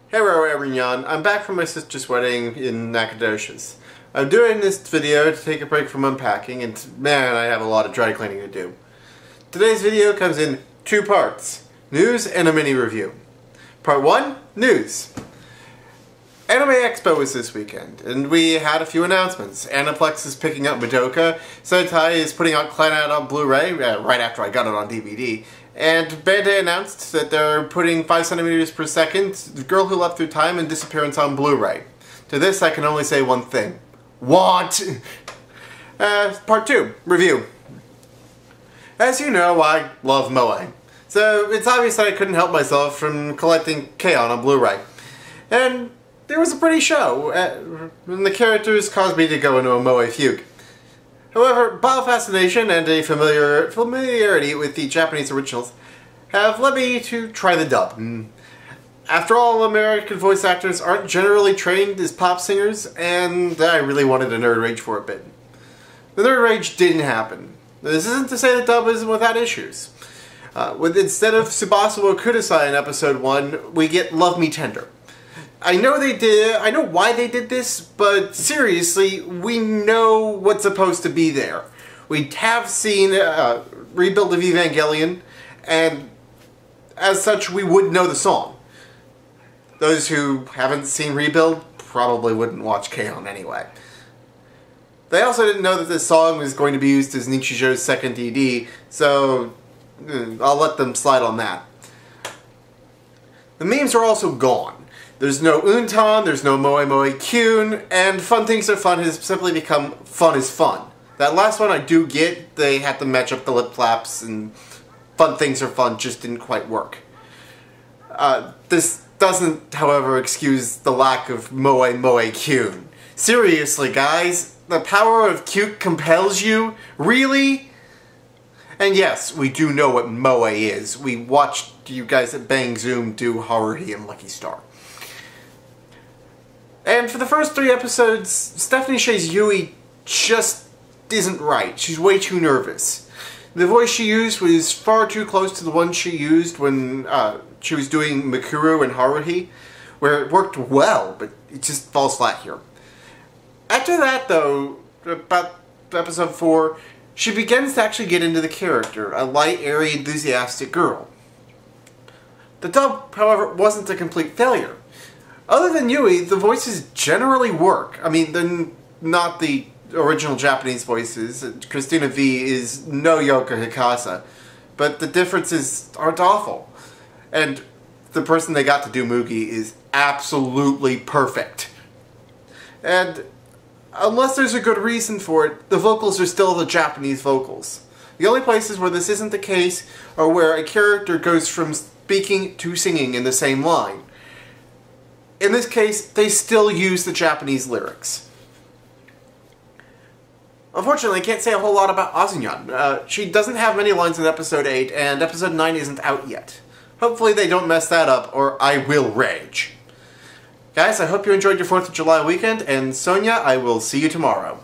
Hello everyone, I'm back from my sister's wedding in Nacogdoches. I'm doing this video to take a break from unpacking, and man, I have a lot of dry cleaning to do. Today's video comes in two parts, news and a mini review. Part 1, news. Anime Expo was this weekend, and we had a few announcements. Aniplex is picking up Madoka, Sentai is putting out Clannad on Blu-ray, right after I got it on DVD, and Bandai announced that they're putting 5cm per second, The Girl Who Leapt Through Time and Disappearance on Blu-ray. To this I can only say one thing. Want! Part 2, review. As you know, I love Moe. So it's obvious that I couldn't help myself from collecting K-On! On Blu-ray. And there was a pretty show, and the characters caused me to go into a Moe fugue. However, biofascination and a familiarity with the Japanese originals have led me to try the dub. After all, American voice actors aren't generally trained as pop singers, and I really wanted a nerd rage for a bit. The nerd rage didn't happen. This isn't to say the dub isn't without issues. Instead of Tsubasa Kudasai in episode 1, we get Love Me Tender. I know why they did this, but seriously, we know what's supposed to be there. We have seen Rebuild of Evangelion, and as such, we would know the song. Those who haven't seen Rebuild probably wouldn't watch K-On! Anyway. They also didn't know that this song was going to be used as Nichijou's second DD, so I'll let them slide on that. The memes are also gone. There's no Untan, there's no Moe Moe Kyun, and Fun Things Are Fun has simply become Fun is Fun. That last one I do get, they had to match up the lip flaps, and Fun Things Are Fun just didn't quite work. This doesn't, however, excuse the lack of Moe Moe Kyun. Seriously, guys, the power of cute compels you? Really? And yes, we do know what Moe is. We watched you guys at Bang Zoom do Haruhi and Lucky Star. And for the first 3 episodes, Stephanie Shea's Yui just isn't right. She's way too nervous. The voice she used was far too close to the one she used when she was doing Mikuru and Haruhi, where it worked well, but it just falls flat here. After that, though, about episode 4, she begins to actually get into the character, a light, airy, enthusiastic girl. The dub, however, wasn't a complete failure. Other than Yui, the voices generally work. I mean, they're not the original Japanese voices. Christina V is no Yoko Hikasa. But the differences aren't awful. And the person they got to do Mugi is absolutely perfect. And unless there's a good reason for it, the vocals are still the Japanese vocals. The only places where this isn't the case are where a character goes from speaking to singing in the same line. In this case, they still use the Japanese lyrics. Unfortunately, I can't say a whole lot about Azunyan. She doesn't have many lines in episode 8, and episode 9 isn't out yet. Hopefully they don't mess that up, or I will rage. Guys, I hope you enjoyed your 4th of July weekend, and Sonia, I will see you tomorrow.